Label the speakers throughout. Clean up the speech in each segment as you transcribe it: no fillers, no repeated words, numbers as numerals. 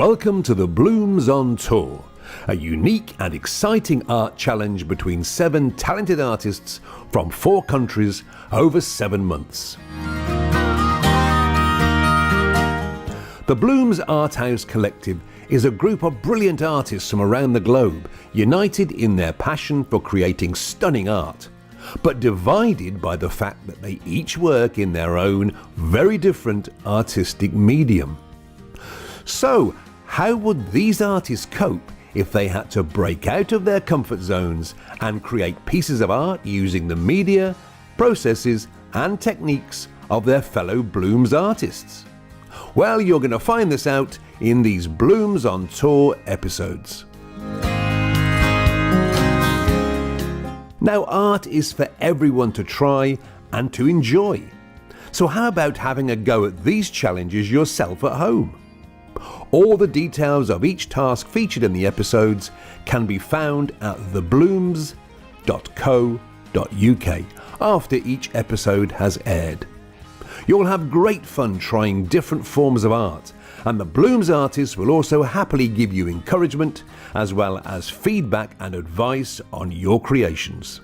Speaker 1: Welcome to the Bloomz on Tour, a unique and exciting art challenge between 7 talented artists from 4 countries over 7 months. The Bloomz Arthouse Collective is a group of brilliant artists from around the globe, united in their passion for creating stunning art, but divided by the fact that they each work in their own very different artistic medium. So, how would these artists cope if they had to break out of their comfort zones and create pieces of art using the media, processes and techniques of their fellow Bloomz artists? Well, you're going to find this out in these Bloomz on Tour episodes. Now, art is for everyone to try and to enjoy. So how about having a go at these challenges yourself at home? All the details of each task featured in the episodes can be found at thebloomz.co.uk after each episode has aired. You'll have great fun trying different forms of art, and the Bloomz artists will also happily give you encouragement as well as feedback and advice on your creations.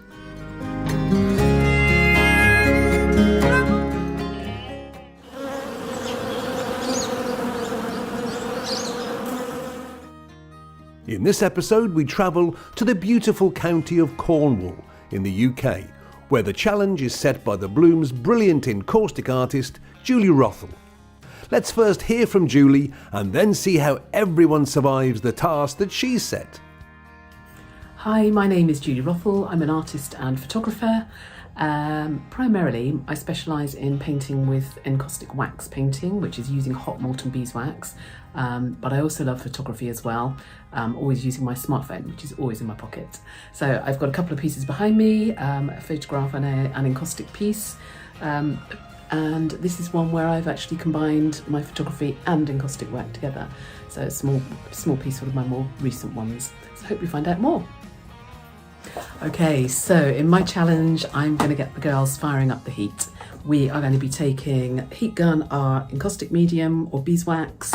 Speaker 1: In this episode, we travel to the beautiful county of Cornwall in the UK, where the challenge is set by the Bloomz brilliant encaustic artist, Julie Wrathall. Let's first hear from Julie and then see how everyone survives the task that she's set.
Speaker 2: Hi, my name is Julie Wrathall. I'm an artist and photographer. Primarily, I specialise in painting with encaustic wax painting, which is using hot molten beeswax. But I also love photography as well, always using my smartphone, which is always in my pocket. So I've got a couple of pieces behind me, a photograph and an encaustic piece. And this is one where I've actually combined my photography and encaustic work together. So a small piece, one of my more recent ones. So I hope you find out more. Okay, so in my challenge, I'm going to get the girls firing up the heat. We are going to be taking heat gun, our encaustic medium or beeswax.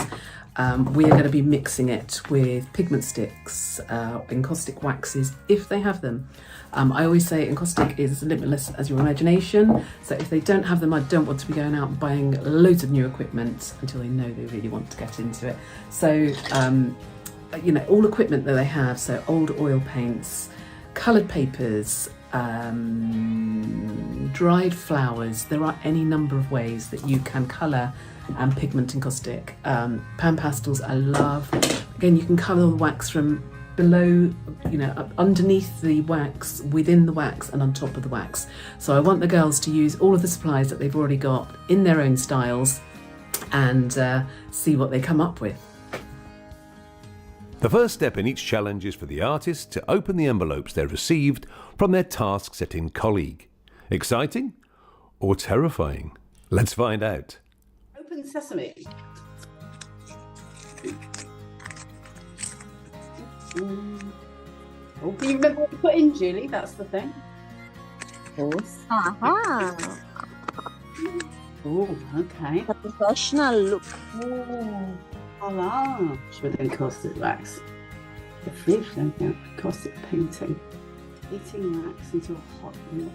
Speaker 2: We are going to be mixing it with pigment sticks, encaustic waxes, if they have them. I always say encaustic is as limitless as your imagination. So if they don't have them, I don't want to be going out and buying loads of new equipment until they know they really want to get into it. So, all equipment that they have, so old oil paints, coloured papers, dried flowers. There are any number of ways that you can colour and pigment encaustic. Pan pastels I love. Again, you can colour the wax from below, underneath the wax, within the wax and on top of the wax. So I want the girls to use all of the supplies that they've already got in their own styles and see what they come up with.
Speaker 1: The first step in each challenge is for the artists to open the envelopes they received from their task-setting colleague. Exciting or terrifying? Let's find out.
Speaker 3: Open sesame. Oh, can you remember what you put in, Julie? That's the thing.
Speaker 4: Of course. Aha.
Speaker 3: Oh, okay.
Speaker 4: A professional look.
Speaker 3: Oh, voila. With encaustic wax. The fleece, encaustic painting. Heating wax into a hot milk.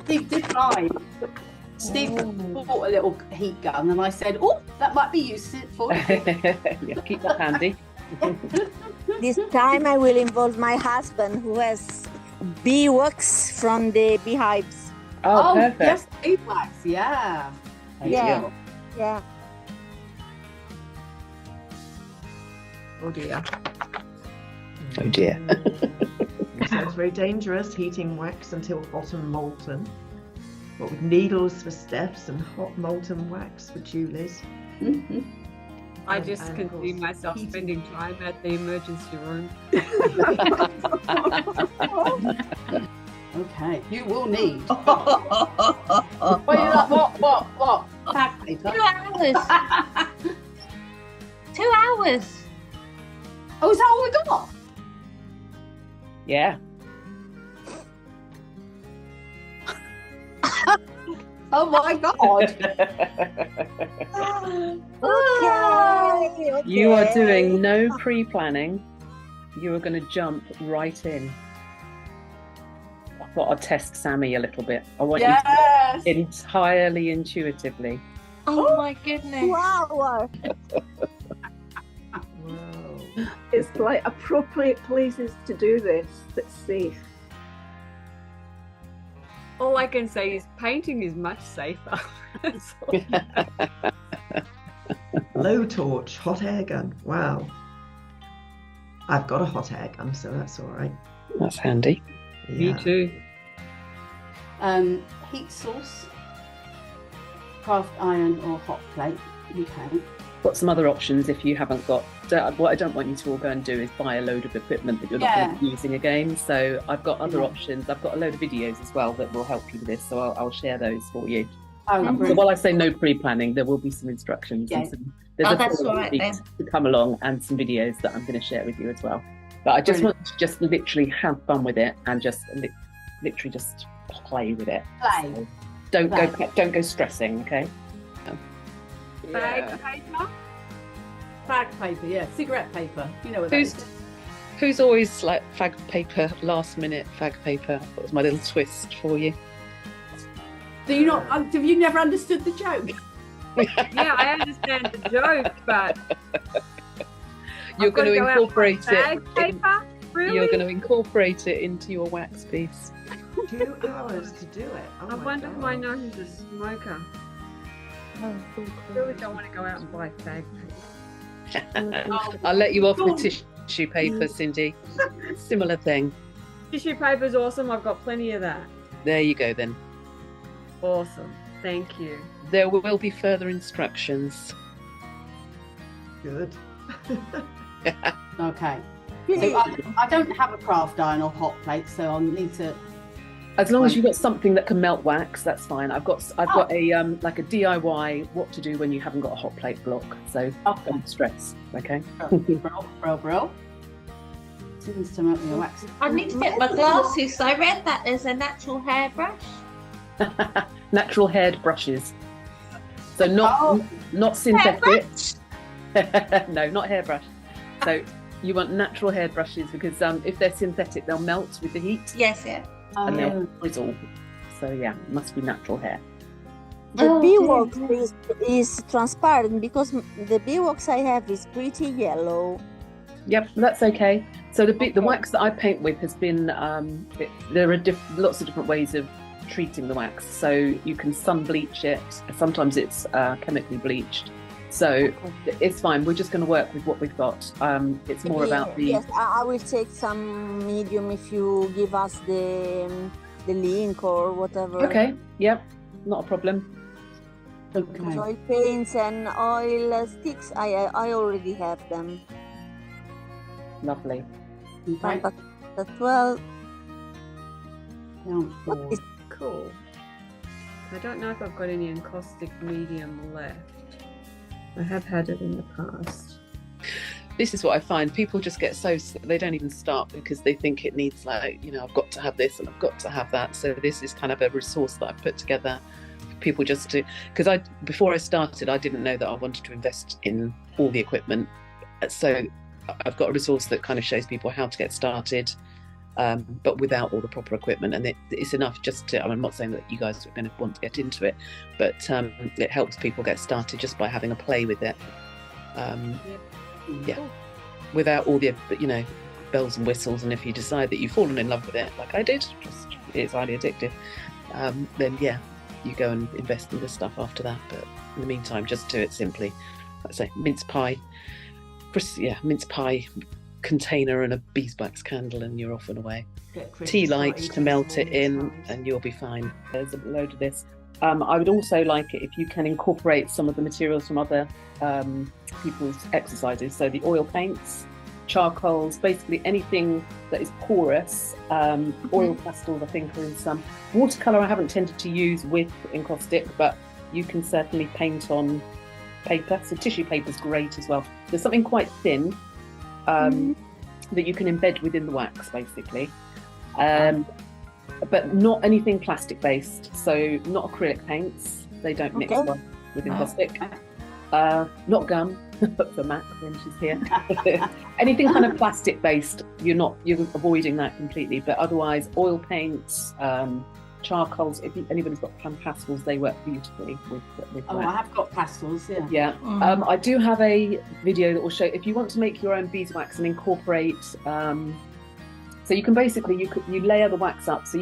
Speaker 3: Steve did try. Steve bought a little heat gun and I said, oh, that might be useful.
Speaker 5: Yeah, keep that handy.
Speaker 4: This time I will involve my husband who has bee wax from the beehives.
Speaker 5: Oh, perfect.
Speaker 3: Yes, beeswax, yeah.
Speaker 4: Yeah. Yeah.
Speaker 6: Oh dear.
Speaker 5: Oh dear.
Speaker 6: It sounds very dangerous, heating wax until hot and molten. But with needles for Steph's and hot molten wax for Julie's.
Speaker 3: Mm-hmm.
Speaker 7: I just can see myself spending time at the emergency room.
Speaker 3: Okay, you will need. What? Tag paper.
Speaker 7: 2 hours. 2 hours.
Speaker 3: Oh, is that all we got?
Speaker 5: Yeah.
Speaker 3: Oh my God.
Speaker 4: Okay.
Speaker 5: You are doing no pre-planning. You are going to jump right in. I thought I'd test Sammy a little bit. I want you to do it entirely intuitively.
Speaker 8: Oh my goodness.
Speaker 4: Wow.
Speaker 9: It's like appropriate places to do this. That's safe.
Speaker 7: All I can say is painting is much safer. That's all.
Speaker 6: Low torch, hot air gun. Wow. I've got a hot air gun, so that's all right.
Speaker 5: That's handy.
Speaker 7: Me too.
Speaker 3: Heat source, cast iron or hot plate. Okay.
Speaker 5: Got some other options if you haven't got. What I don't want you to all go and do is buy a load of equipment that you're not going to be using again. So I've got other options. I've got a load of videos as well that will help you with this. So I'll share those for you. So while I say no pre-planning, there will be some instructions. And there's
Speaker 8: that's all right then.
Speaker 5: To come along and some videos that I'm going to share with you as well. But I just want you to just literally have fun with it and just literally just play with it.
Speaker 3: Play.
Speaker 5: So don't go stressing, okay?
Speaker 7: Bag paper?
Speaker 3: Fag paper, yeah. Cigarette paper. You know what that is.
Speaker 5: Who's always like fag paper, last minute fag paper? That was my little twist for you.
Speaker 3: Do you not? Have you never understood the joke?
Speaker 7: Yeah, I understand the joke, but
Speaker 5: You're going to incorporate
Speaker 7: bag paper? Really?
Speaker 5: You're going to incorporate it into your wax piece.
Speaker 6: 2 hours to do it. Oh
Speaker 7: I
Speaker 6: my
Speaker 7: wonder
Speaker 6: God.
Speaker 7: if I know who's a smoker. I really don't want to go out and buy bag paper.
Speaker 5: I'll let you off with tissue paper, Cindy. Similar thing.
Speaker 7: Tissue paper's awesome. I've got plenty of that.
Speaker 5: There you go then.
Speaker 7: Awesome. Thank you.
Speaker 5: There will be further instructions.
Speaker 6: Good.
Speaker 3: Okay. So I don't have a craft iron or hot plate, so I'll need to.
Speaker 5: As long as you've got something that can melt wax, that's fine. I've got a like a DIY what to do when you haven't got a hot plate block. So don't stress, okay?
Speaker 3: Bro. Seems to make me wax.
Speaker 8: I need to get my glasses. So I read that there's a natural hairbrush.
Speaker 5: Natural haired brushes. So not synthetic. No, not hairbrush. So you want natural hair brushes because if they're synthetic, they'll melt with the heat.
Speaker 8: Yes, yeah.
Speaker 5: And they'll bristle. So yeah, it must be natural hair.
Speaker 4: The beeswax is transparent because the beeswax I have is pretty yellow.
Speaker 5: Yep, that's okay. So the wax that I paint with has been there are lots of different ways of treating the wax. So you can sun bleach it. Sometimes it's chemically bleached. So it's fine. We're just going to work with what we've got. It's more about the.
Speaker 4: Yes, I will take some medium if you give us the link or whatever.
Speaker 5: Okay. Yep. Not a problem.
Speaker 3: Okay.
Speaker 4: Oil paints and oil sticks. I already have them.
Speaker 5: Lovely.
Speaker 3: Okay.
Speaker 4: That well.
Speaker 3: Down
Speaker 4: What
Speaker 3: four.
Speaker 4: is
Speaker 7: Cool. I don't know if I've got any encaustic medium left. I have had it in the past.
Speaker 5: This is what I find. People just get they don't even start because they think it needs I've got to have this and I've got to have that. So this is kind of a resource that I've put together for people just to, because before I started, I didn't know that I wanted to invest in all the equipment. So I've got a resource that kind of shows people how to get started, but without all the proper equipment. And it's enough just to, I'm not saying that you guys are going to want to get into it, but it helps people get started just by having a play with it. Yeah, without all the bells and whistles. And if you decide that you've fallen in love with it, like I did, it's highly addictive, then yeah, you go and invest in this stuff after that. But in the meantime, just do it simply. Like I say, mince pie container and a beeswax candle, and you're off and away. Tea light to melt it in, and you'll be fine. There's a load of this. I would also like it if you can incorporate some of the materials from other people's exercises. So the oil paints, charcoals, basically anything that is porous. Oil pastels, I think, are in some. Watercolour I haven't tended to use with encaustic, but you can certainly paint on paper. So tissue paper is great as well. There's something quite thin that you can embed within the wax, basically. But not anything plastic based, so not acrylic paints, they don't mix well with encaustic. Not gum, for Mac when she's here. Anything kind of plastic based, you're avoiding that completely. But otherwise, oil paints, charcoals. If anybody's got pastels, they work beautifully with
Speaker 3: Oh,
Speaker 5: wax.
Speaker 3: I have got pastels, yeah.
Speaker 5: Yeah. I do have a video that will show if you want to make your own beeswax and incorporate. So you can basically you layer the wax up. So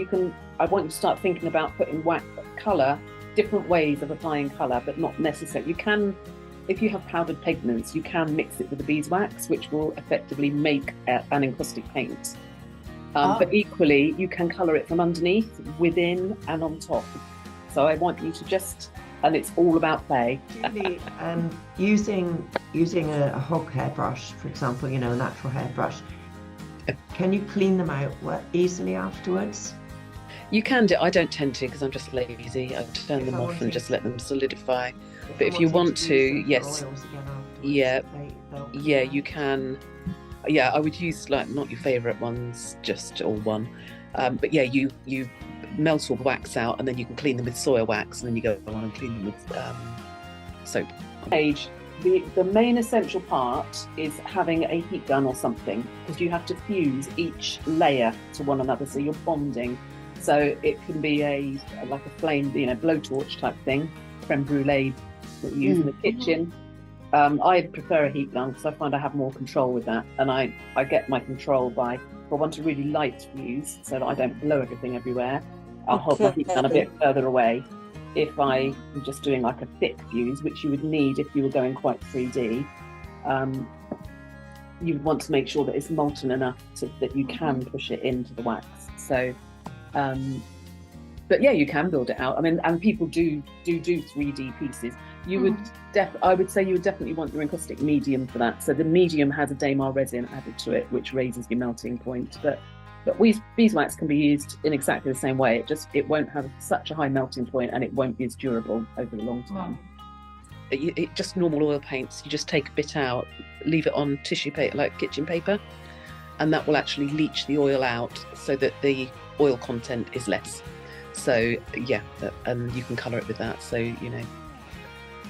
Speaker 5: I want you to start thinking about putting wax colour, different ways of applying colour, but not necessarily. You can, if you have powdered pigments, you can mix it with the beeswax, which will effectively make an encaustic paint. But equally, you can colour it from underneath, within, and on top. So I want you to and it's all about play.
Speaker 6: Julie, using a hog hairbrush, for example, a natural hairbrush, can you clean them out easily afterwards?
Speaker 5: You can do. I don't tend to because I'm just lazy. I turn them off and just let them solidify. But if you want to, yes, yeah, you can. Yeah, I would use not your favourite ones, just all one. But yeah, you melt all the wax out and then you can clean them with soil wax and then you go on and clean them with soap. The main essential part is having a heat gun or something, because you have to fuse each layer to one another, so you're bonding. So it can be like a flame, blowtorch type thing, creme brulee that you use in the kitchen. I prefer a heat gun because I find I have more control with that, and I get my control by, if I want a really light fuse so that I don't blow everything everywhere, I'll hold my heat gun a bit further away. If I am just doing like a thick fuse, which you would need if you were going quite 3D, you would want to make sure that it's molten enough that you can push it into the wax. So, but yeah, you can build it out. I mean, and people do 3D pieces. I would say you would definitely want your encaustic medium for that. So the medium has a Damar resin added to it, which raises your melting point. But beeswax can be used in exactly the same way. It won't have such a high melting point, and it won't be as durable over the long time. It just normal oil paints. You just take a bit out, leave it on tissue paper, like kitchen paper, and that will actually leach the oil out so that the oil content is less. So yeah, and you can colour it with that. So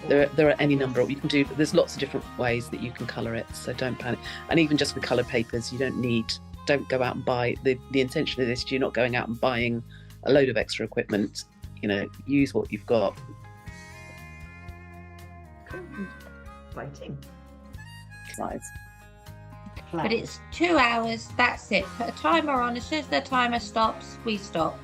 Speaker 5: there are any number you can do. But there's lots of different ways that you can colour it. So don't panic. And even just with coloured papers, you don't go out and buy. The intention of this, you're not going out and buying a load of extra equipment. Use what you've got.
Speaker 6: Fighting.
Speaker 5: Size.
Speaker 8: But it's 2 hours, that's it. Put a timer on. As soon as the timer stops, we stop.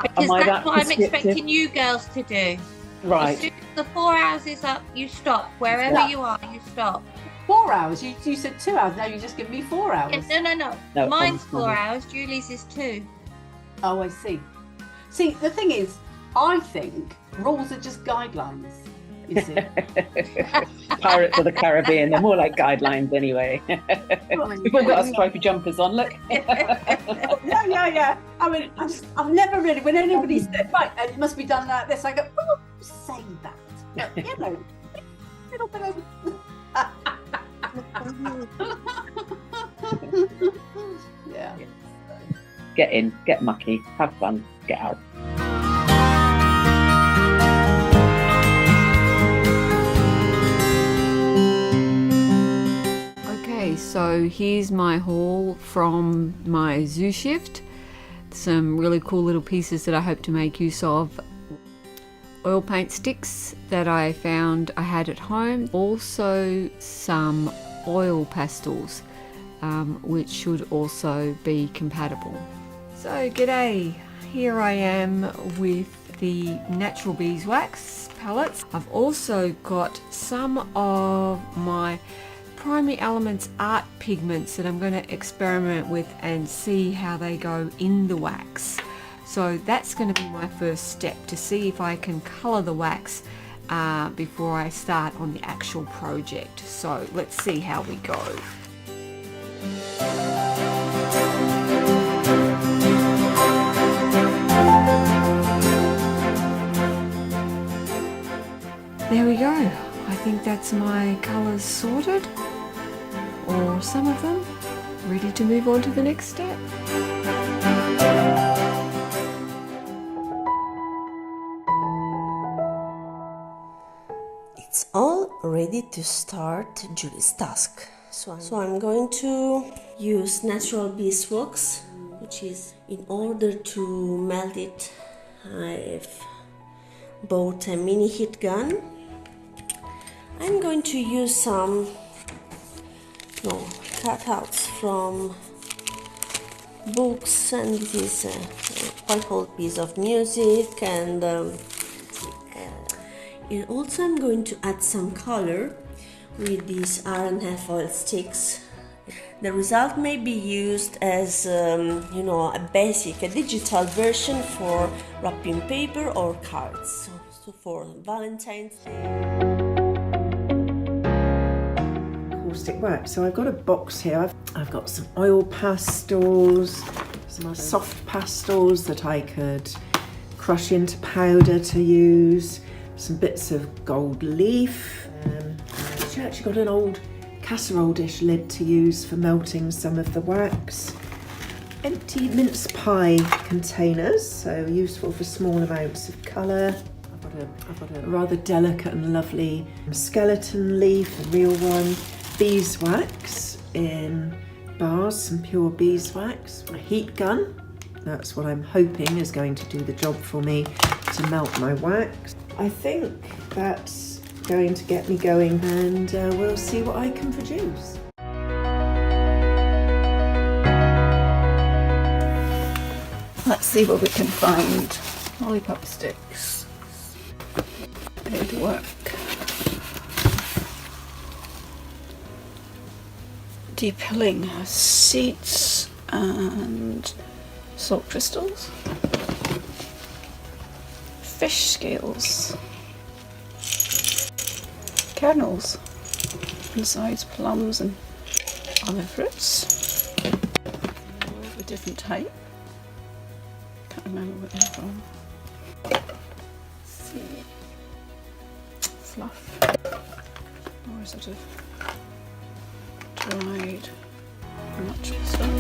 Speaker 8: Because that's what I'm expecting you girls to do.
Speaker 5: Right.
Speaker 8: As soon as the 4 hours is up, you stop. Wherever you are, you stop.
Speaker 3: 4 hours? You said 2 hours. Now you just give me 4 hours.
Speaker 8: No. Mine's 4 hours. Julie's is 2.
Speaker 3: Oh, I see. See, the thing is, I think rules are just guidelines. You see.
Speaker 5: Pirates of the Caribbean, they're more like guidelines anyway. We've all got our stripy jumpers on, look.
Speaker 3: Yeah. I mean, I've never really, when anybody said, right, it must be done like this, I go, well, say that. But, a little bit of... Yeah.
Speaker 5: Get in, get mucky, have fun, get out.
Speaker 7: Okay, so here's my haul from my zoo shift. Some really cool little pieces that I hope to make use of. Oil paint sticks that I found I had at home. Also some oil pastels, which should also be compatible. So g'day, here I am with the natural beeswax palettes. I've also got some of my Primary Elements art pigments that I'm going to experiment with and see how they go in the wax. So that's going to be my first step, to see if I can colour the wax before I start on the actual project. So let's see how we go. There we go. I think that's my colours sorted, or some of them, ready to move on to the next step.
Speaker 10: it's all ready to start Julie's task. So I'm going to use natural beeswax, which is, in order to melt it, I've bought a mini heat gun. I'm going to use some cutouts from books, and this is a quite old piece of music, and also I'm going to add some color with these R&F oil sticks. The result may be used as a digital version for wrapping paper or cards, so for Valentine's Day.
Speaker 6: Caustic wax. So I've got a box here. I've got some oil pastels, some soft pastels that I could crush into powder to use, some bits of gold leaf. I've actually got an old casserole dish lid to use for melting some of the wax. Empty mince pie containers, so useful for small amounts of colour. I've got a rather delicate and lovely skeleton leaf, a real one. Beeswax in bars, some pure beeswax. A heat gun, that's what I'm hoping is going to do the job for me to melt my wax. I think that's going to get me going, and we'll see what I can produce.
Speaker 9: Let's see what we can find. Lollipop sticks. It'd work. Depilling seeds and salt crystals. Fish scales. Kernels. Besides plums and other fruits. Of a different type. Can't remember what they're from. Let's see. Fluff. Or sort of dried natural stuff.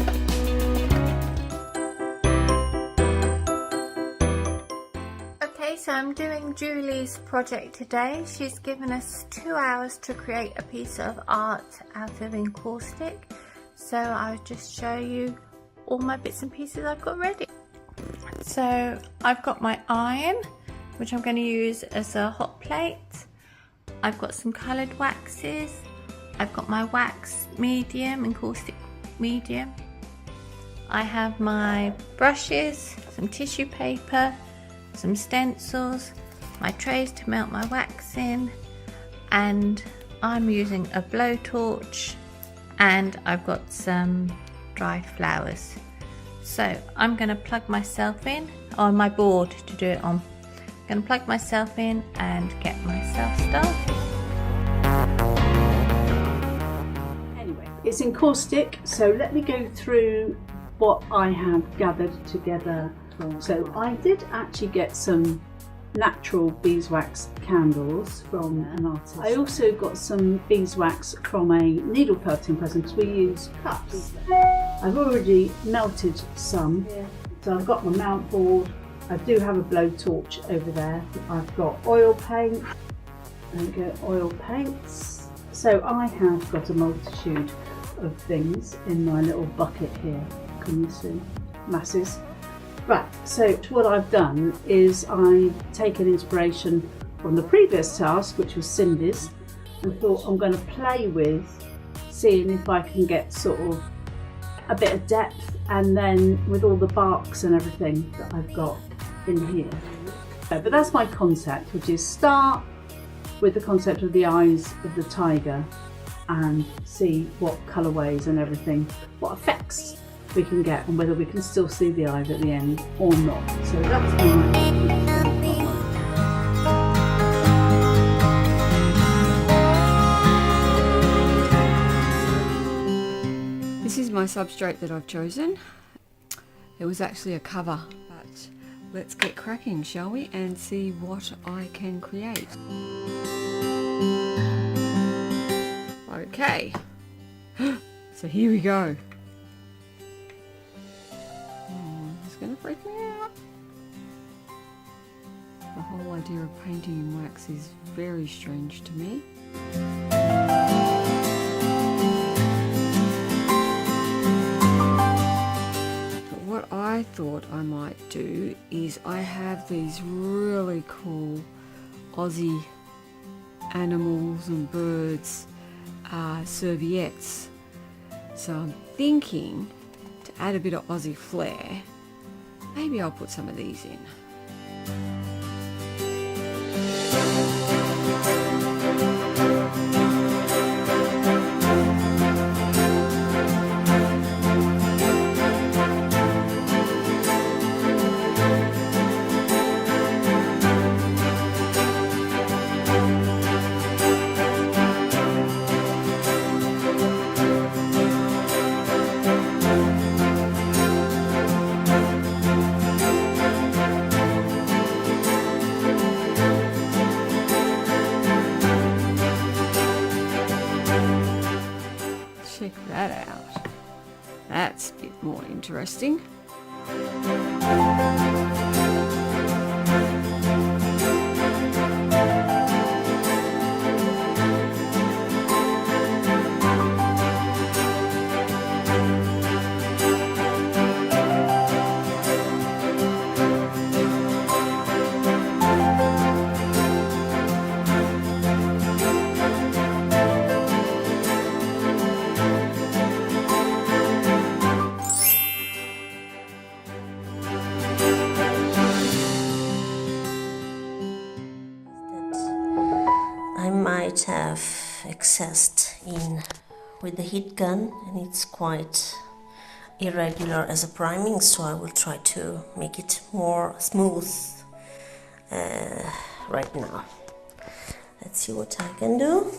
Speaker 11: Okay, so I'm doing Julie's project today. She's given us 2 hours to create a piece of art out of encaustic. So I'll just show you all my bits and pieces I've got ready. So I've got my iron, which I'm going to use as a hot plate. I've got some coloured waxes. I've got my wax medium, encaustic medium. I have my brushes, some tissue paper, some stencils, my trays to melt my wax in, and I'm using a blowtorch, and I've got some dried flowers. So I'm going to plug myself in on my board to do it on. I'm going to plug myself in and get myself started.
Speaker 3: It's encaustic, so let me go through what I have gathered together. So I did actually get some natural beeswax candles from an artist. I also got some beeswax from a needle felting present because we use cups. I've already melted some, so I've got my mount board. I do have a blowtorch over there. I've got oil paint. There we go, oil paints. So I have got a multitude of things in my little bucket here. Can you see? Masses. Right, so what I've done is I've taken inspiration from the previous task, which was Cindy's, and thought I'm going to play with seeing if I can get sort of a bit of depth, and then with all the barks and everything that I've got in here. But that's my concept, which is start with the concept of the eyes of the tiger and see what colourways and everything, what effects we can get, and whether we can still see the eyes at the end or not. So that's
Speaker 7: This is my substrate that I've chosen. It was actually a cover, but let's get cracking, shall we, and see what I can create. Okay, so here we go. It's gonna freak me out. The whole idea of painting in wax is very strange to me. What I thought I might do is I have these really cool Aussie animals and birds serviettes. So I'm thinking to add a bit of Aussie flair, maybe I'll put some of these in. Check that out. That's a bit more interesting.
Speaker 10: I might have accessed in with the heat gun, and it's quite irregular as a priming, so I will try to make it more smooth right now. Let's see what I can do.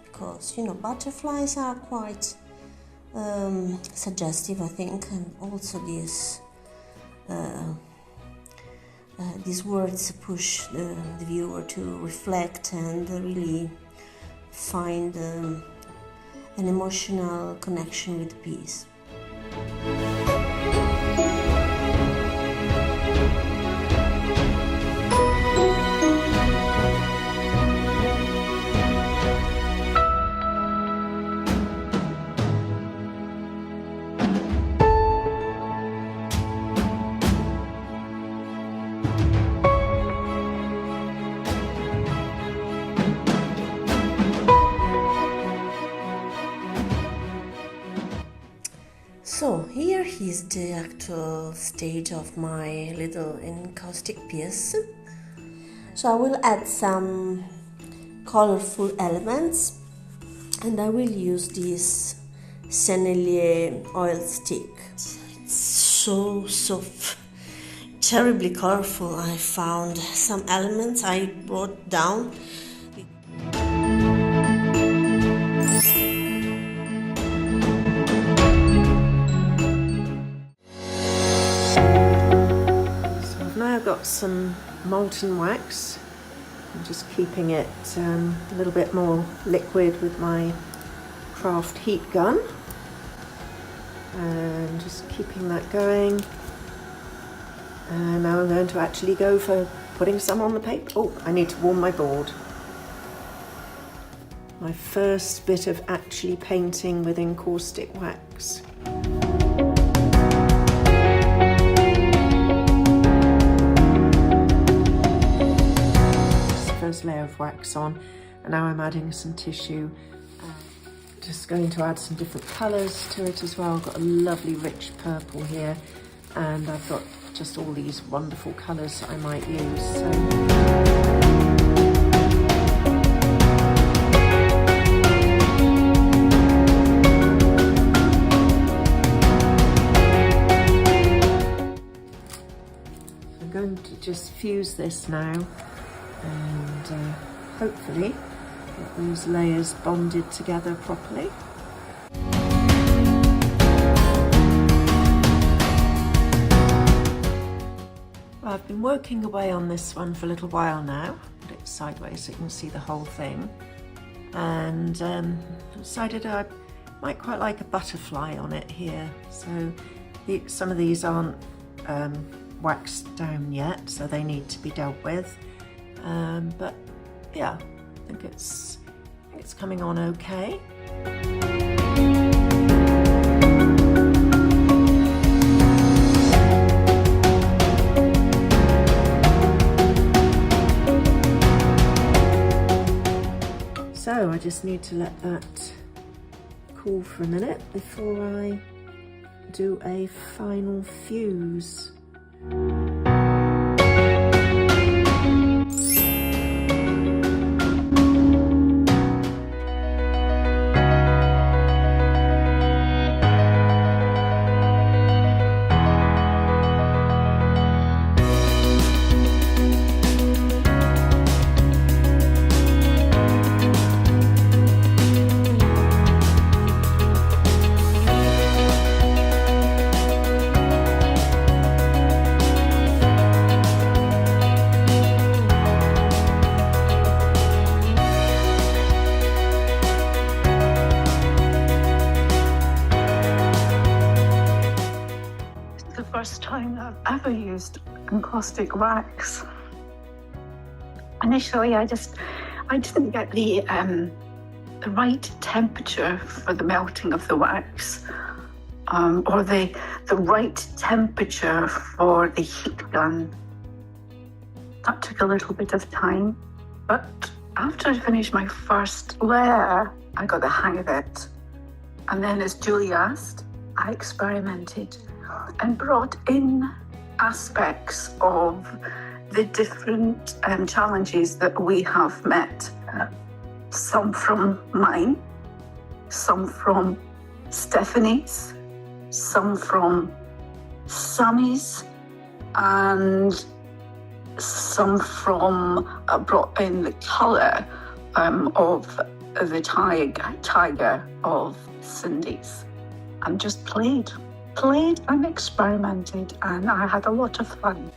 Speaker 10: Because, you know, butterflies are quite suggestive, I think, and also these words push the viewer to reflect and really find an emotional connection with the piece. So here is the actual stage of my little encaustic piece. So I will add some colorful elements, and I will use this Sennelier oil stick. It's so terribly colorful. I found some elements I wrote down.
Speaker 6: Got some molten wax. I'm just keeping it a little bit more liquid with my craft heat gun, and just keeping that going. And now I'm going to actually go for putting some on the paper. Oh, I need to warm my board. My first bit of actually painting with encaustic wax. Layer of wax on, and now I'm adding some tissue. Just going to add some different colours to it as well. I've got a lovely rich purple here, and I've got just all these wonderful colours that I might use. I'm going to just fuse this now, and hopefully Get those layers bonded together properly. Well, I've been working away on this one for a little while now. Put it sideways so you can see the whole thing. And decided I might quite like a butterfly on it here. So some of these aren't waxed down yet, so they need to be dealt with. But yeah, I think it's coming on okay. So I just need to let that cool for a minute before I do a final fuse.
Speaker 12: First time I've ever used encaustic wax. Initially, I didn't get the right temperature for the melting of the wax, or the right temperature for the heat gun. That took a little bit of time, but after I finished my first layer, I got the hang of it. And then, as Julie asked, I experimented and brought in aspects of the different challenges that we have met. Some from mine, some from Stephanie's, some from Sunny's, and some from brought in the colour of the tiger of Cindy's, and just played and experimented, and I had a lot of fun.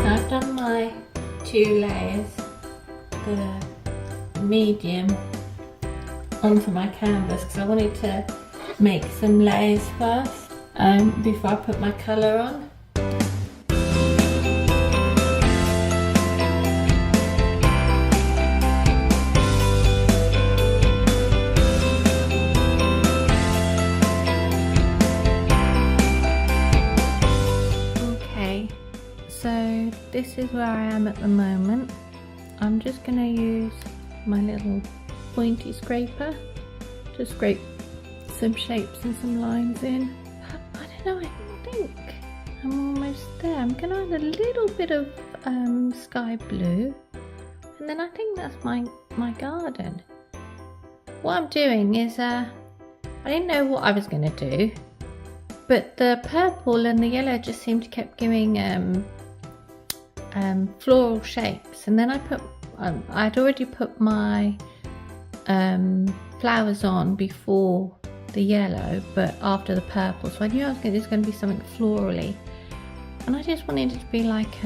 Speaker 11: I've done my 2 layers, the medium onto my canvas because I wanted to make some layers first before I put my colour on. So this is where I am at the moment. I'm just going to use my little pointy scraper to scrape some shapes and some lines in. I don't know, I think I'm almost there. I'm going to add a little bit of sky blue, and then I think that's my garden. What I'm doing is, I didn't know what I was going to do, but the purple and the yellow just seemed to keep giving floral shapes, and then I'd already put my flowers on before the yellow, but after the purple, so I knew there's going to be something florally, and I just wanted it to be like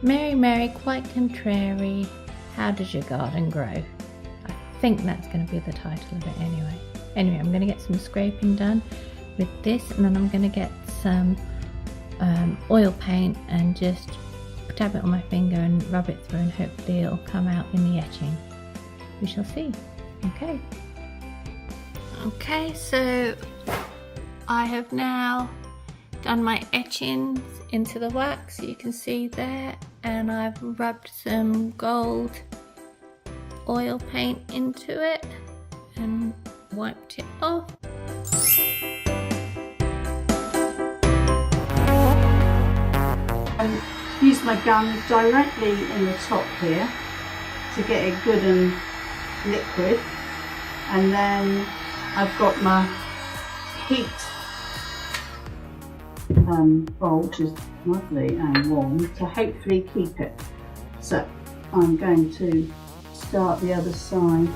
Speaker 11: Mary Mary, quite contrary, how does your garden grow? I think that's going to be the title of it anyway. Anyway, I'm going to get some scraping done with this, and then I'm going to get some oil paint and just dab it on my finger and rub it through, and hopefully it'll come out in the etching. We shall see. Okay, so I have now done my etchings into the wax, you can see there, and I've rubbed some gold oil paint into it and wiped it off.
Speaker 3: Use my gun directly in the top here to get it good and liquid, and then I've got my heat bowl, which is lovely and warm, to hopefully keep it. So I'm going to start the other side.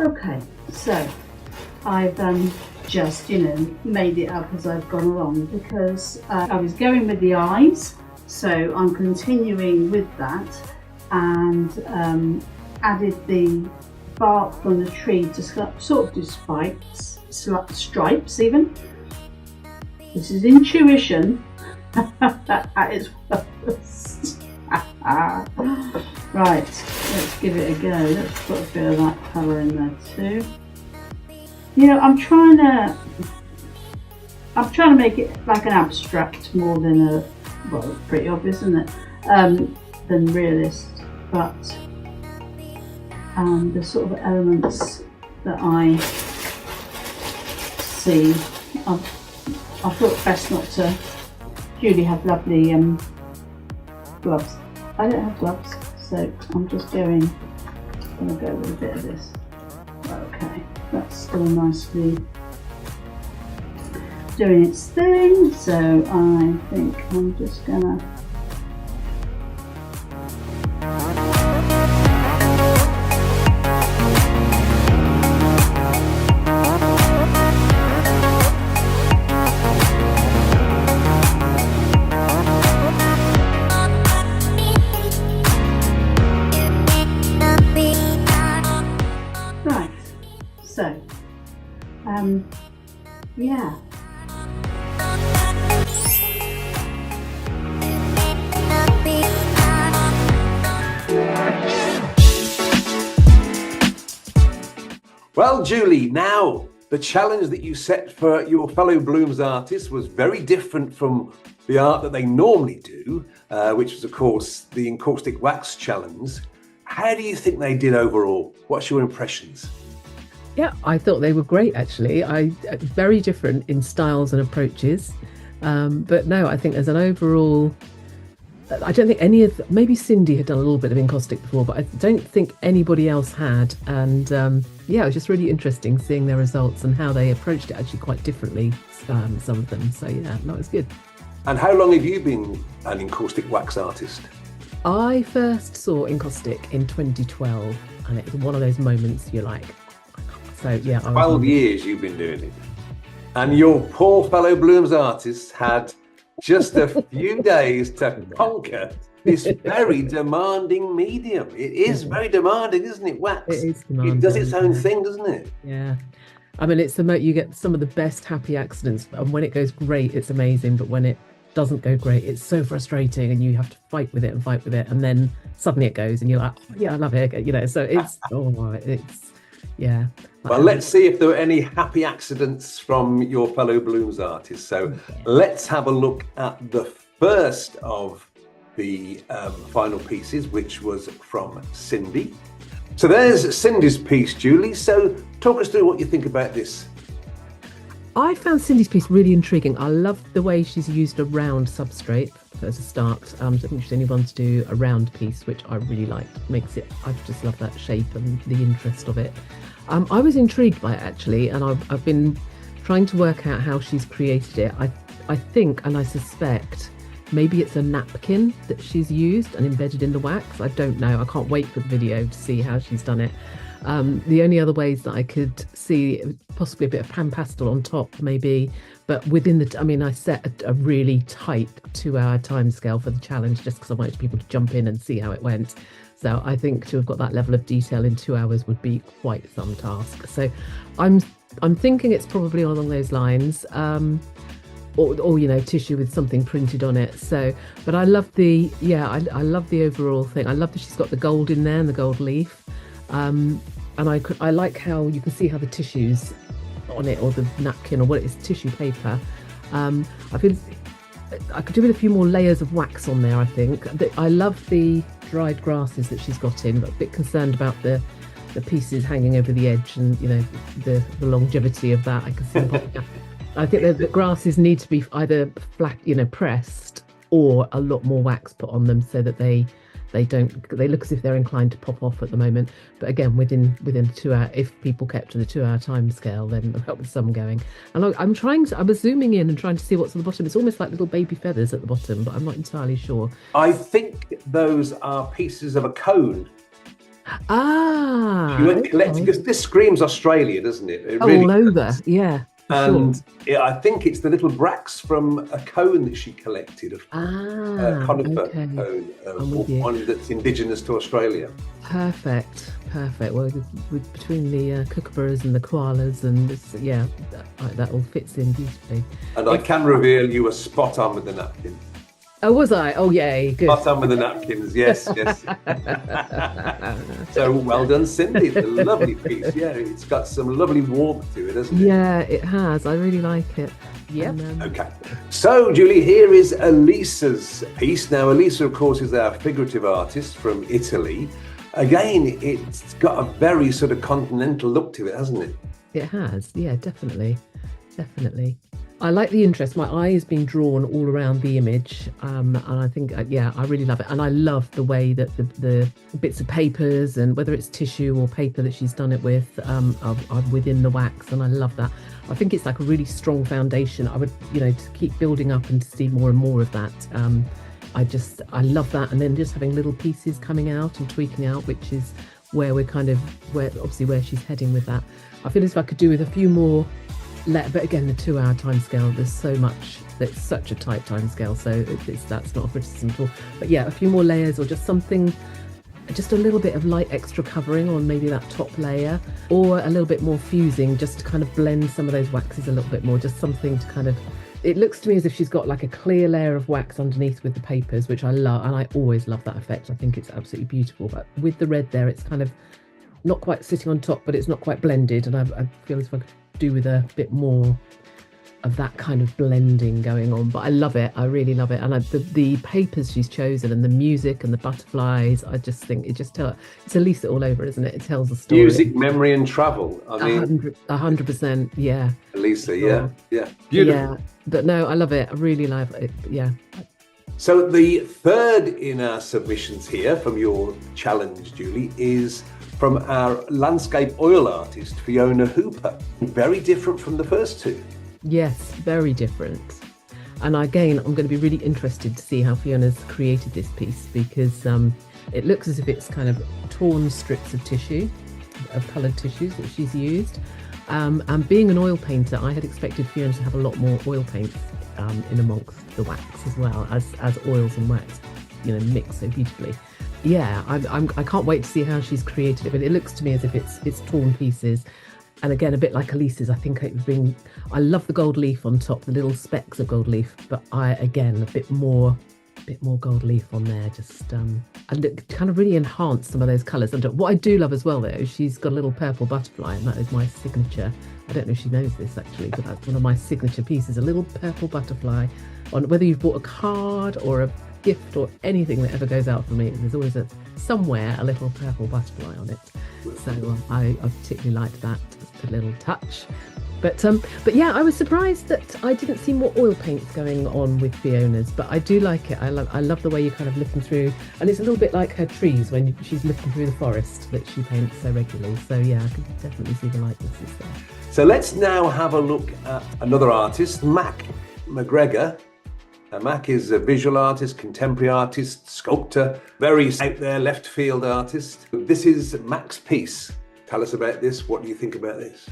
Speaker 3: Okay, so I've just, made it up as I've gone along, because I was going with the eyes, so I'm continuing with that, and added the bark from the tree to sort of do stripes even. This is intuition at its worst. Right, let's give it a go. Let's put a bit of that colour in there too. I'm trying to make it like an abstract more than a, well, it's pretty obvious, isn't it? Than realist, but the sort of elements that I see, I thought best not to. Julie had lovely gloves. I don't have gloves, so I'm just going to go with a bit of this. Okay, that's still nicely doing its thing, so I think I'm just gonna yeah.
Speaker 1: Well, Julie, now the challenge that you set for your fellow Bloomz artists was very different from the art that they normally do, which was, of course, the encaustic wax challenge. How do you think they did overall? What's your impressions?
Speaker 2: Yeah, I thought they were great, actually. Very different in styles and approaches. But no, I think as an overall, I don't think maybe Cindy had done a little bit of encaustic before, but I don't think anybody else had. And yeah, it was just really interesting seeing their results and how they approached it actually quite differently, some of them. So yeah, no, it's good.
Speaker 1: And how long have you been an encaustic wax artist?
Speaker 2: I first saw encaustic in 2012, and it was one of those moments you're like, so yeah.
Speaker 1: 12 years you've been doing it. And your poor fellow Bloomz artists had just a few days to conquer this very demanding medium. It is very demanding, isn't it, wax?
Speaker 2: It is demanding.
Speaker 1: It does its own thing, doesn't it?
Speaker 2: Yeah. I mean, you get some of the best happy accidents, and when it goes great, it's amazing, but when it doesn't go great, it's so frustrating, and you have to fight with it, and then suddenly it goes, and you're like, oh, yeah, I love it, so it's, yeah.
Speaker 1: Well, let's see if there were any happy accidents from your fellow Bloomz artists. So let's have a look at the first of the final pieces, which was from Cindy. So there's Cindy's piece, Julie. So talk us through what you think about this.
Speaker 2: I found Cindy's piece really intriguing. I love the way she's used a round substrate as a start. I think she's the only one to do a round piece, which I really liked. I just love that shape and the interest of it. I was intrigued by it, actually, and I've been trying to work out how she's created it. I think, and I suspect, maybe it's a napkin that she's used and embedded in the wax. I don't know. I can't wait for the video to see how she's done it. The only other ways that I could see possibly a bit of pan pastel on top, maybe, but within I set a really tight 2-hour time scale for the challenge just because I wanted people to jump in and see how it went. So I think to have got that level of detail in 2 hours would be quite some task. So I'm thinking it's probably along those lines, or tissue with something printed on it. So, but I love I love the overall thing. I love that she's got the gold in there and the gold leaf. And I like how you can see how the tissues on it, or the napkin, or what it is, tissue paper. I feel I could do with a few more layers of wax on there. I think I love the dried grasses that she's got in, but a bit concerned about the the pieces hanging over the edge, and you know the longevity of that. I can see them popping out. I think the grasses need to be either flat, you know, pressed, or a lot more wax put on them so that they look as if they're inclined to pop off at the moment. But again, within 2 hours, if people kept to the 2 hour time scale, then I've got some going. And I was zooming in and trying to see what's at the bottom. It's almost like little baby feathers at the bottom, but I'm not entirely sure.
Speaker 1: I think those are pieces of a cone.
Speaker 2: Ah,
Speaker 1: You went collecting, because this screams Australia, doesn't it? It
Speaker 2: all over, yeah.
Speaker 1: And I think it's the little bracts from a cone that she collected, a conifer cone, one that's indigenous to Australia.
Speaker 2: Perfect. Well, between the kookaburras and the koalas, and that all fits in beautifully.
Speaker 1: And I can reveal you were spot on with the napkin.
Speaker 2: Oh, was I? Oh, yay, good.
Speaker 1: Spot on with the napkins, yes. So well done, Cindy. It's a lovely piece. Yeah, it's got some lovely warmth to it, hasn't it?
Speaker 2: Yeah, it has. I really like it. Yeah.
Speaker 1: Okay. So, Julie, here is Elisa's piece. Now, Elisa, of course, is our figurative artist from Italy. Again, it's got a very sort of continental look to it, hasn't it?
Speaker 2: It has. Yeah, definitely. I like the interest. My eye is being drawn all around the image, and I think, I really love it. And I love the way that the bits of papers, and whether it's tissue or paper that she's done it with, are within the wax, and I love that. I think it's like a really strong foundation. I would, to keep building up and to see more and more of that. I love that, and then just having little pieces coming out and tweaking out, which is where where she's heading with that. I feel as if I could do with a few more. But again, the 2 hour time scale, there's so much, it's such a tight time scale, so that's not a criticism at all. But yeah, a few more layers, or just something, just a little bit of light extra covering on maybe that top layer, or a little bit more fusing, just to kind of blend some of those waxes a little bit more, just something to kind of, it looks to me as if she's got like a clear layer of wax underneath with the papers, which I love, and I always love that effect. I think it's absolutely beautiful. But with the red there, it's kind of not quite sitting on top, but it's not quite blended, and I feel as if I could do with a bit more of that kind of blending going on. But I love it, I really love it. And the papers she's chosen, and the music and the butterflies, I just think it's Elisa all over, isn't it? It tells a story.
Speaker 1: Music, memory and travel. I mean
Speaker 2: 100%, yeah.
Speaker 1: Elisa,
Speaker 2: sure.
Speaker 1: yeah. Beautiful.
Speaker 2: Yeah, but no, I love it, I really love it, yeah.
Speaker 1: So the third in our submissions here from your challenge, Julie, is from our landscape oil artist, Fiona Hooper. Very different from the first two.
Speaker 2: Yes, very different. And again, I'm going to be really interested to see how Fiona's created this piece, because it looks as if it's kind of torn strips of tissue, of coloured tissues that she's used. And being an oil painter, I had expected Fiona to have a lot more oil paints in amongst the wax as well, as oils and wax, mix so beautifully. Yeah, I can't wait to see how she's created it, but it looks to me as if it's torn pieces. And again, a bit like Elisa's, I think I love the gold leaf on top, the little specks of gold leaf, but a bit more gold leaf on there, just and it kind of really enhanced some of those colours. And what I do love as well, though, she's got a little purple butterfly, and that is my signature. I don't know if she knows this actually, but that's one of my signature pieces, a little purple butterfly. On whether you've bought a card or a gift or anything that ever goes out for me, there's always somewhere a little purple butterfly on it. So I particularly liked that little touch. But yeah, I was surprised that I didn't see more oil paints going on with Fiona's, but I do like it. I love the way you're kind of looking through, and it's a little bit like her trees when she's looking through the forest that she paints so regularly. So yeah, I can definitely see the likenesses there.
Speaker 1: So let's now have a look at another artist, Mac McGregor. Mac is a visual artist, contemporary artist, sculptor, very out there left field artist. This is Mac's piece. Tell us about this. What do you think about this?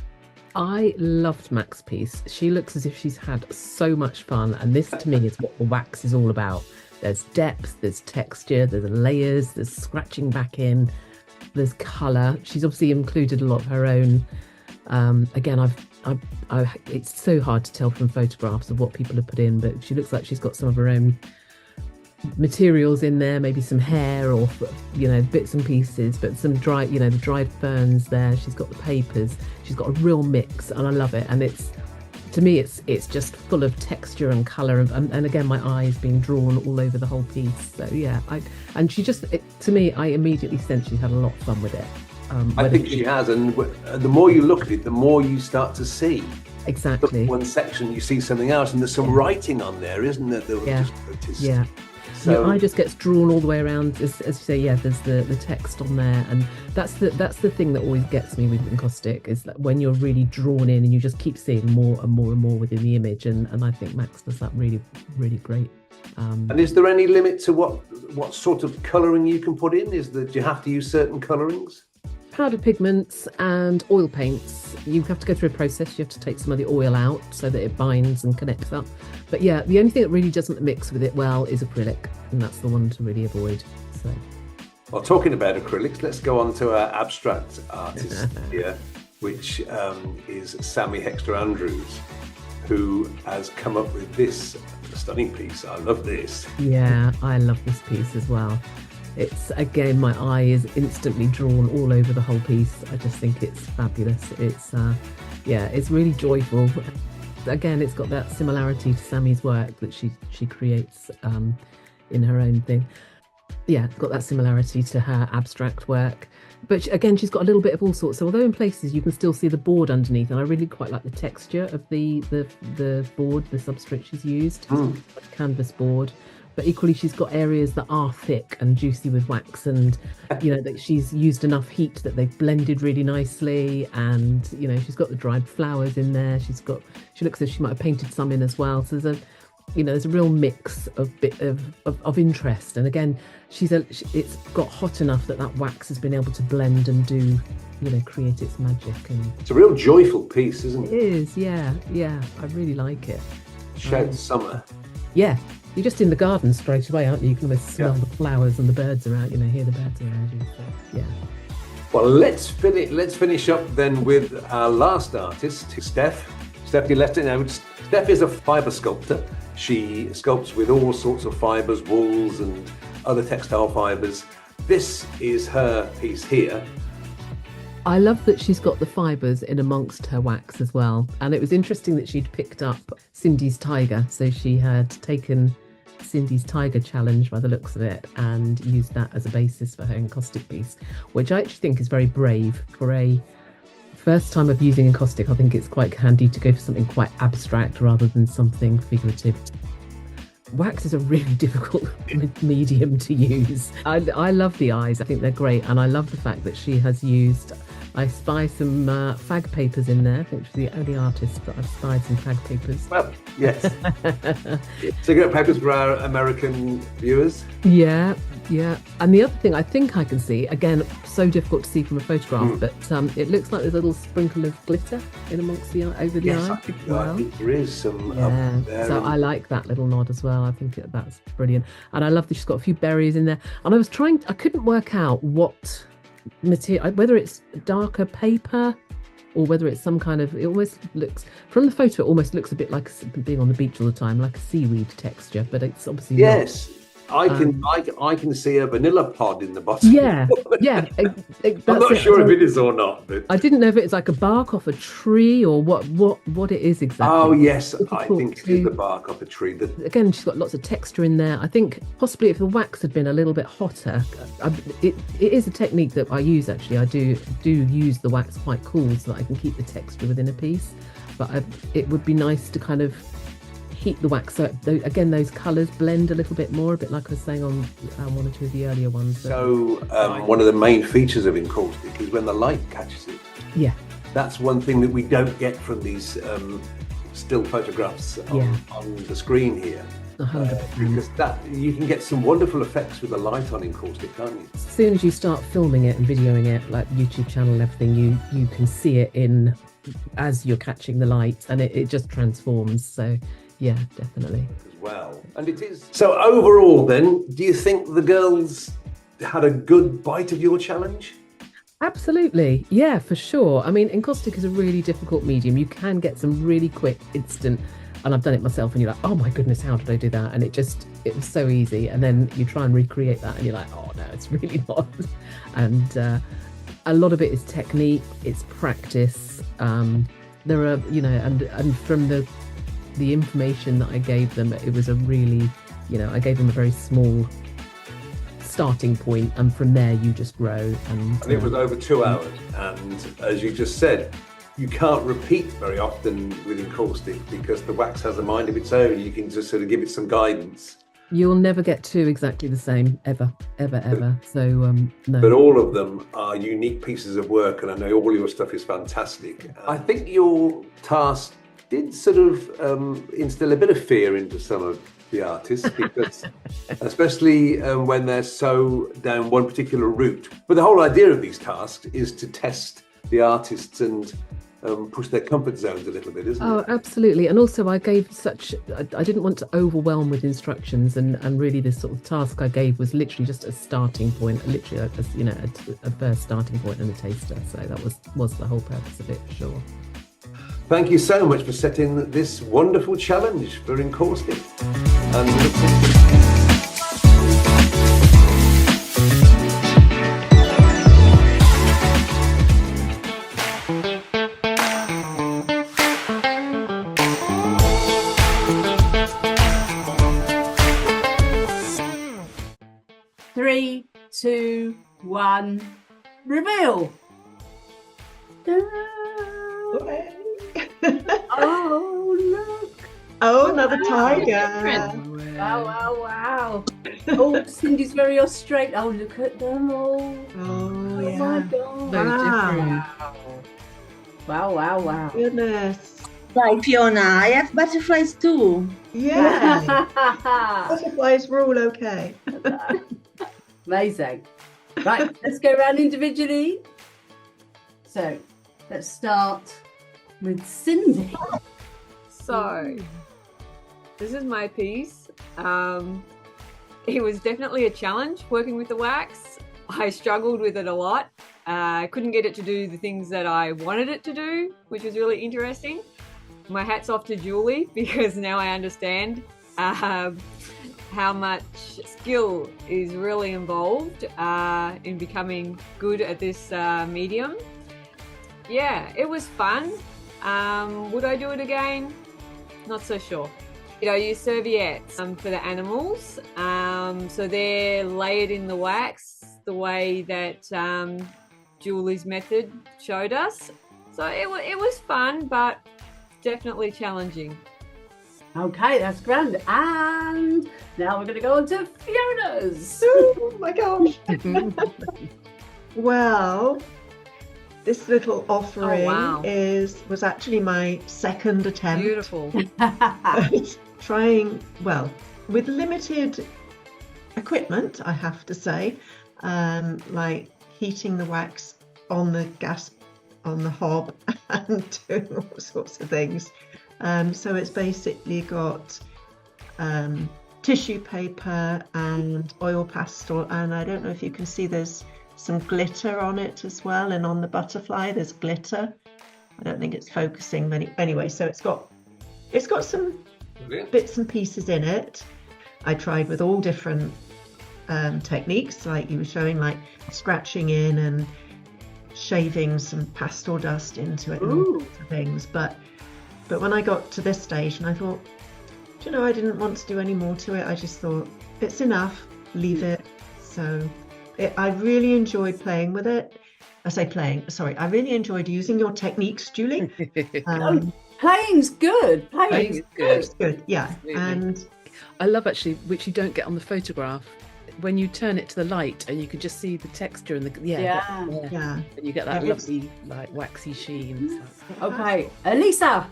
Speaker 2: I loved Mac's piece. She looks as if she's had so much fun, and this to me is what the wax is all about. There's depth, there's texture, there's layers, there's scratching back in, there's colour. She's obviously included a lot of her own. Again, it's so hard to tell from photographs of what people have put in, but she looks like she's got some of her own materials in there, maybe some hair or bits and pieces, but some dried, the dried ferns there. She's got the papers. She's got a real mix, and I love it. And to me, it's just full of texture and colour, and again, my eyes being drawn all over the whole piece. So yeah, to me, I immediately sense she's had a lot of fun with it.
Speaker 1: I think she has, and the more you look at it, the more you start to see.
Speaker 13: Exactly.
Speaker 1: Look at one section, you see something else, and there's some writing on there, isn't there? That
Speaker 13: Yeah.
Speaker 1: just noticed.
Speaker 13: Yeah.
Speaker 1: So,
Speaker 13: Your eye just gets drawn all the way around, as you say. Yeah, there's the text on there, and that's the thing that always gets me with encaustic, is that when you're really drawn in and you just keep seeing more and more and more within the image, and I think Max does that really, really great.
Speaker 1: and is there any limit to what sort of colouring you can put in? Do you have to use certain colourings?
Speaker 13: Powdered pigments and oil paints, you have to go through a process. You have to take some of the oil out so that it binds and connects up. But yeah, the only thing that really doesn't mix with it well is acrylic, and that's the one to really avoid. So,
Speaker 1: Well, talking about acrylics, let's go on to our abstract artist here, which is Sammy Hexter Andrews, who has come up with this stunning piece. I love this.
Speaker 13: yeah, I love this piece as well. It's, again, my eye is instantly drawn all over the whole piece. I just think it's fabulous. It's it's really joyful. Again, it's got that similarity to Sammy's work that she creates in her own thing. Yeah, it's got that similarity to her abstract work. But again, she's got a little bit of all sorts. So although in places you can still see the board underneath, and I really quite like the texture of the board, the substrate she's used, canvas board. But equally, she's got areas that are thick and juicy with wax, and that she's used enough heat that they've blended really nicely. And she's got the dried flowers in there. She looks as if she might have painted some in as well. So there's a real mix of interest. And again, it's got hot enough that wax has been able to blend and do create its magic. And
Speaker 1: it's a real joyful piece, isn't it?
Speaker 13: It is, yeah. I really like it.
Speaker 1: Shouts summer.
Speaker 13: Yeah. You're just in the garden straight away, aren't you? You can almost smell the flowers and the birds around, hear the birds around you. So, yeah.
Speaker 1: Well, let's finish up then with our last artist, Steph. Steph, you left it now. Steph is a fibre sculptor. She sculpts with all sorts of fibres, wools and other textile fibres. This is her piece here.
Speaker 13: I love that she's got the fibres in amongst her wax as well. And it was interesting that she'd picked up Cindy's Tiger. So she had taken Cindy's Tiger challenge by the looks of it and used that as a basis for her encaustic piece, which I actually think is very brave. For a first time of using encaustic, I think it's quite handy to go for something quite abstract rather than something figurative. Wax is a really difficult medium to use. I love the eyes. I think they're great. And I love the fact that she has used, I spy some fag papers in there. I think she's the only artist that I've spied some fag papers.
Speaker 1: Well, yes. Cigarette papers for our American viewers.
Speaker 13: Yeah. And the other thing I think I can see, again, so difficult to see from a photograph, but it looks like there's a little sprinkle of glitter in amongst the over the eye.
Speaker 1: I think there is some
Speaker 13: yeah.
Speaker 1: there.
Speaker 13: So I like that little nod as well. I think that's brilliant. And I love that she's got a few berries in there. And I couldn't work out what material, whether it's darker paper or whether it's some kind of, it almost looks, from the photo, it almost looks a bit like being on the beach all the time, like a seaweed texture, but it's obviously
Speaker 1: yes. Not. I can see a vanilla pod in the bottom.
Speaker 13: Yeah.
Speaker 1: I'm not sure if it is or not. But
Speaker 13: I didn't know if it's like a bark off a tree or what it is exactly.
Speaker 1: Oh yes, I think it is the bark off a tree.
Speaker 13: Again, she's got lots of texture in there. I think possibly if the wax had been a little bit hotter, it is a technique that I use actually. I do use the wax quite cool so that I can keep the texture within a piece. But it would be nice to kind of heat the wax so again those colours blend a little bit more, a bit like I was saying on one or two of the earlier ones.
Speaker 1: So one of the main features of encaustic is when the light catches it.
Speaker 13: Yeah,
Speaker 1: that's one thing that we don't get from these still photographs on the screen here.
Speaker 13: 100%.
Speaker 1: Because that you can get some wonderful effects with the light on encaustic, can't you?
Speaker 13: As soon as you start filming it and videoing it, like YouTube channel and everything, you can see it in as you're catching the light, and it just transforms. So yeah, definitely.
Speaker 1: As well. And it is. So overall then, do you think the girls had a good bite of your challenge?
Speaker 13: Absolutely. Yeah, for sure. I mean, encaustic is a really difficult medium. You can get some really quick, instant, and I've done it myself, and you're like, oh my goodness, how did I do that? And it was so easy. And then you try and recreate that and you're like, oh no, it's really not. And a lot of it is technique, it's practice. There are, and from the information that I gave them, it was a really, I gave them a very small starting point, and from there you just grow. And
Speaker 1: it was over 2 hours, and as you just said, you can't repeat very often with encaustic because the wax has a mind of its own. You can just sort of give it some guidance.
Speaker 13: You'll never get two exactly the same, ever. So, no.
Speaker 1: But all of them are unique pieces of work, and I know all your stuff is fantastic. I think your task did sort of instill a bit of fear into some of the artists, because especially when they're so down one particular route. But the whole idea of these tasks is to test the artists and push their comfort zones a little bit, isn't it?
Speaker 13: Oh, absolutely. And also I gave I didn't want to overwhelm with instructions, and really this sort of task I gave was literally just a starting point, literally a first starting point and a taster. So that was the whole purpose of it, for sure.
Speaker 1: Thank you so much for setting this wonderful challenge for encaustic.
Speaker 3: Three, two, one, reveal. Oh, look.
Speaker 6: Oh, another tiger.
Speaker 3: Wow. Oh, Cindy's very Australian. Oh, look at them all.
Speaker 6: Oh, yeah.
Speaker 3: My God.
Speaker 6: Wow.
Speaker 3: Wow.
Speaker 6: Goodness.
Speaker 10: Like Fiona, I have butterflies too.
Speaker 6: Yeah. Butterflies were all okay.
Speaker 3: Amazing. Right, let's go around individually. So, let's start with Cindy.
Speaker 7: So, this is my piece. It was definitely a challenge working with the wax. I struggled with it a lot. I couldn't get it to do the things that I wanted it to do, which was really interesting. My hat's off to Julie, because now I understand how much skill is really involved in becoming good at this medium. Yeah, it was fun. Would I do it again? Not so sure. I use serviettes for the animals, so they're layered in the wax the way that Julie's method showed us. So it was fun, but definitely challenging.
Speaker 3: Okay, that's grand. And now we're going to go on to Fiona's.
Speaker 6: Oh my gosh. Well, this little offering was actually my second attempt.
Speaker 7: Beautiful.
Speaker 6: Trying, well, with limited equipment, I have to say, like heating the wax on the gas, on the hob, and doing all sorts of things. So it's basically got tissue paper and oil pastel, and I don't know if you can see there's some glitter on it as well, and on the butterfly there's glitter. I don't think it's focusing, but anyway, so it's got some bits and pieces in it. I tried with all different techniques, like you were showing, like scratching in and shaving some pastel dust into it and all sorts of things. But when I got to this stage, and I thought, do you know, I didn't want to do any more to it. I just thought it's enough, leave it. So I really enjoyed playing with it. I really enjoyed using your techniques, Julie.
Speaker 3: Playing's good.
Speaker 6: Playing's good. Yeah. Absolutely. And
Speaker 2: I love, actually, which you don't get on the photograph, when you turn it to the light and you can just see the texture and the and you get that lovely like waxy sheen.
Speaker 3: Okay, Elisa,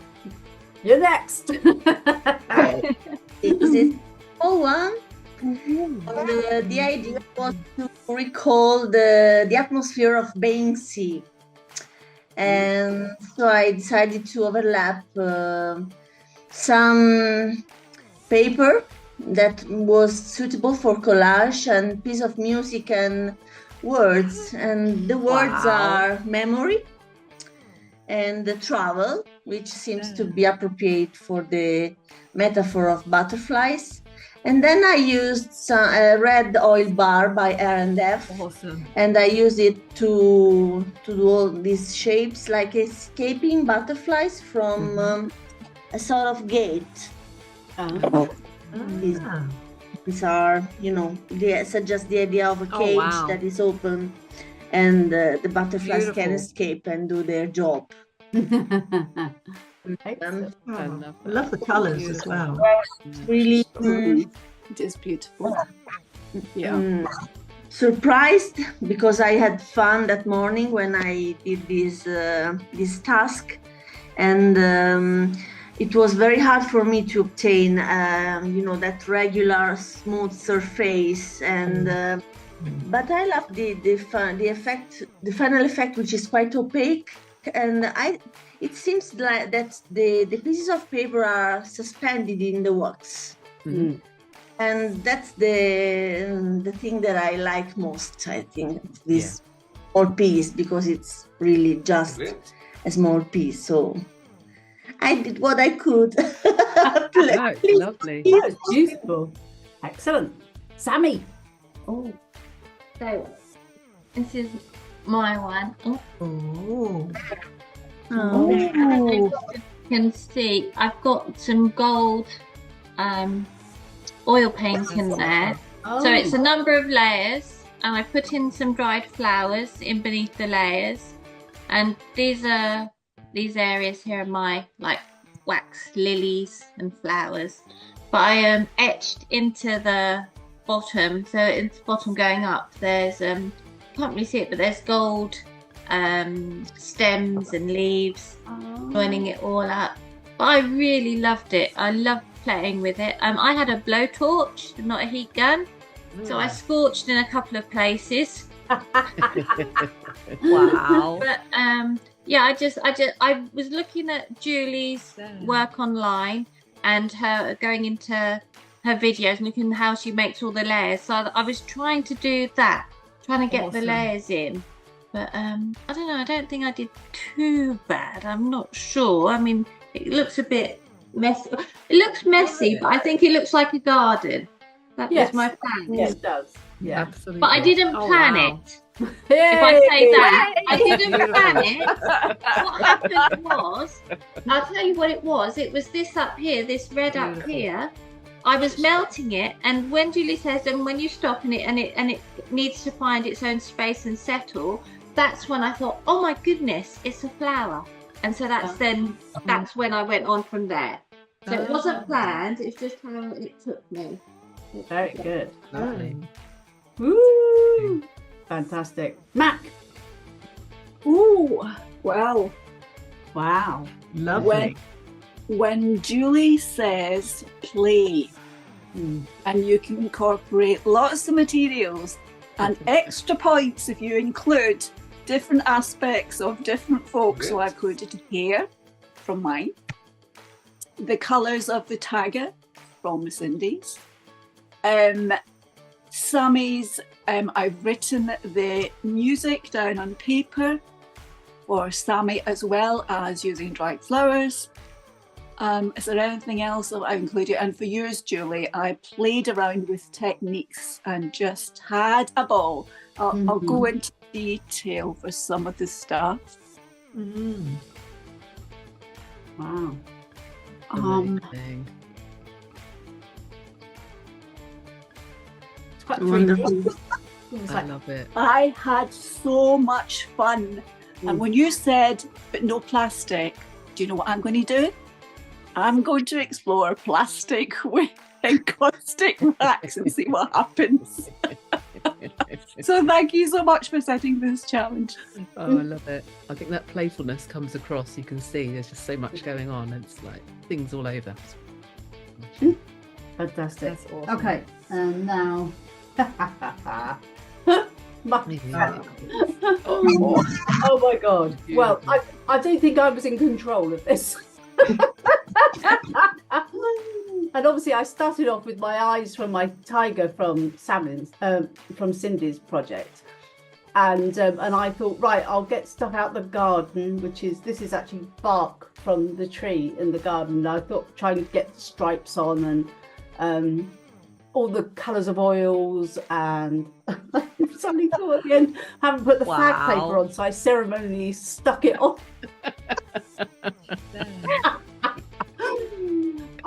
Speaker 3: you're next.
Speaker 10: Is it one? The idea was to recall the atmosphere of Banksy, and so I decided to overlap some paper that was suitable for collage and piece of music and words, and the words are memory and the travel, which seems to be appropriate for the metaphor of butterflies. And then I used a red oil bar by R&F.
Speaker 7: Awesome.
Speaker 10: And I used it to do all these shapes, like escaping butterflies from a sort of gate. These are, suggest the idea of a cage that is open and the butterflies can escape and do their job.
Speaker 3: Excellent.
Speaker 6: I love the colours as well.
Speaker 10: Really
Speaker 3: it is beautiful. Yeah.
Speaker 10: Surprised because I had fun that morning when I did this task, and it was very hard for me to obtain that regular smooth surface, and but I love the final effect, which is quite opaque, and it seems like that the pieces of paper are suspended in the wax.
Speaker 3: Mm.
Speaker 10: And that's the thing that I like most, I think, this small piece, because it's really just a small piece. So I did what I could.
Speaker 13: Lovely.
Speaker 3: Yeah, it's beautiful. Excellent. Sammy.
Speaker 11: Oh, so this is my one.
Speaker 6: Oh.
Speaker 11: I don't know if you can see, I've got some gold oil paint in there. So it's a number of layers, and I put in some dried flowers in beneath the layers, and these areas here are my wax lilies and flowers, but I etched into the bottom, so it's bottom going up, there's can't really see it, but there's gold stems and leaves joining it all up. But I really loved it. I loved playing with it. I had a blowtorch, not a heat gun, so I scorched in a couple of places.
Speaker 13: Wow.
Speaker 11: But I was looking at Julie's work online and her going into her videos, looking at how she makes all the layers. So I was trying to do that, trying to get the layers in. But I don't know, I don't think I did too bad. I'm not sure. I mean, it looks a bit messy. It looks messy, but I think it looks like a garden. That was my plan.
Speaker 3: Yes, it does. Yeah,
Speaker 13: absolutely.
Speaker 11: But I didn't plan it. If I say that, I didn't plan it. What happened was, I'll tell you what it was. It was this up here, this red up here. I was melting it, and when Julie says, and when you stop and it needs to find its own space and settle, that's when I thought, oh my goodness, it's a flower. And so that's when I went on from there. So it wasn't planned, it's just how it took me.
Speaker 3: Very good.
Speaker 13: Lovely.
Speaker 3: Woo! Fantastic. Mac.
Speaker 9: Ooh, wow.
Speaker 3: Wow.
Speaker 6: Lovely.
Speaker 9: When Julie says play, and you can incorporate lots of materials and extra points if you include different aspects of different folk. So I included hair from mine, the colours of the tagger from Cindy's, Sammy's. I've written the music down on paper for Sammy, as well as using dried flowers. Is there anything else that I've included? And for yours, Julie, I played around with techniques and just had a ball. I'll go into detail for some of the stuff.
Speaker 3: Wow.
Speaker 6: It's quite wonderful.
Speaker 13: I love it.
Speaker 9: I had so much fun. And when you said, but no plastic, do you know what I'm going to do? I'm going to explore plastic with encaustic wax and see what happens. So thank you so much for setting this challenge.
Speaker 13: Oh, I love it. I think that playfulness comes across. You can see there's just so much going on. And it's like things all over.
Speaker 3: Fantastic.
Speaker 2: That's awesome.
Speaker 3: Okay, and now. Oh my god. Well, I don't think I was in control of this. And obviously I started off with my eyes from my tiger from Cindy's project, and I thought, right, I'll get stuff out the garden, this is actually bark from the tree in the garden. And I thought trying to get the stripes on and all the colours of oils, and suddenly thought at the end, haven't put the flag paper on, so I ceremonially stuck it on.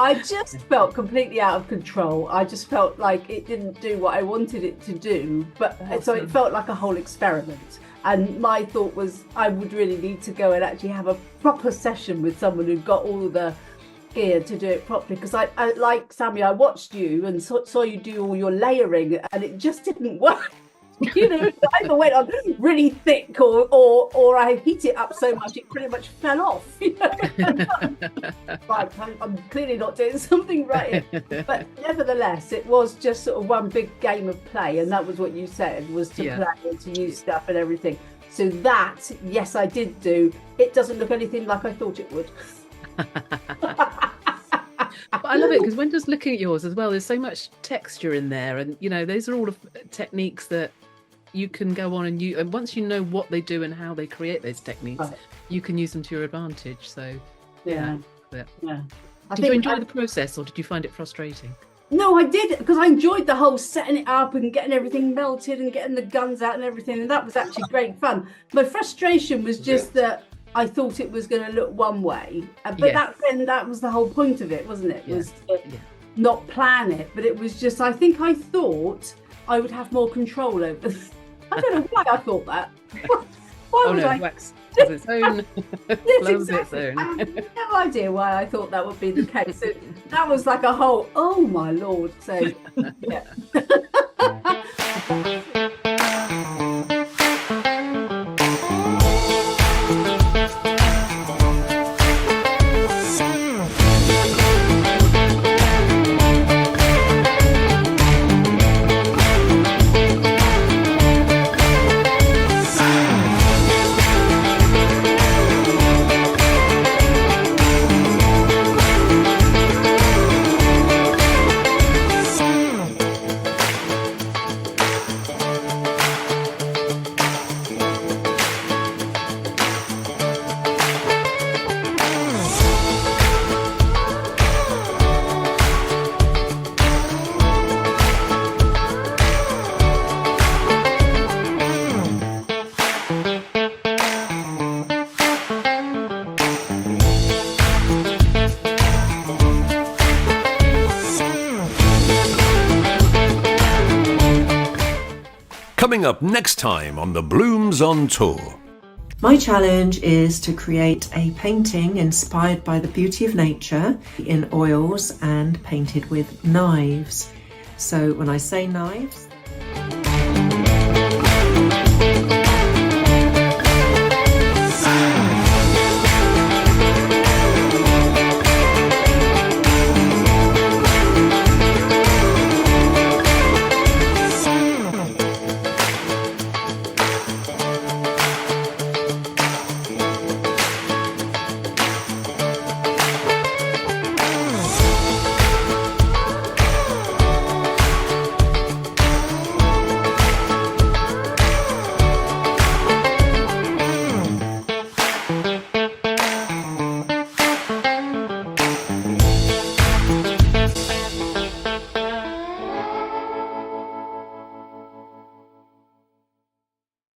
Speaker 3: I just felt completely out of control. I just felt like it didn't do what I wanted it to do, but so it felt like a whole experiment. And my thought was I would really need to go and actually have a proper session with someone who got all the gear to do it properly, because I like Sammy, I watched you and saw you do all your layering and it just didn't work. You know, I either went on really thick or I heat it up so much it pretty much fell off. You know? Right, I'm clearly not doing something right here. But nevertheless, it was just sort of one big game of play, and that was what you said, was to play and to use stuff and everything. So that, yes, I did do. It doesn't look anything like I thought it would.
Speaker 5: But I love it because when just looking at yours as well, there's so much texture in there, and you know, those are all techniques that you can go on and once you know what they do and how they create those techniques, you can use them to your advantage. So yeah. Did you enjoy the process, or did you find it frustrating?
Speaker 3: No, I did, because I enjoyed the whole setting it up and getting everything melted and getting the guns out and everything, and that was actually great fun. My frustration was just that I thought it was going to look one way, but that was the whole point of it, wasn't it? Was to not plan it, but it was just, I thought I would have more control over this. I don't know why I thought that. Why was I?
Speaker 5: Wax has its own.
Speaker 3: Loves its own. I have no idea why I thought that would be the case. So that was like a whole, oh my lord. So yeah.
Speaker 1: Coming up next time on the Bloomz on Tour.
Speaker 6: My challenge is to create a painting inspired by the beauty of nature in oils and painted with knives. So when I say knives,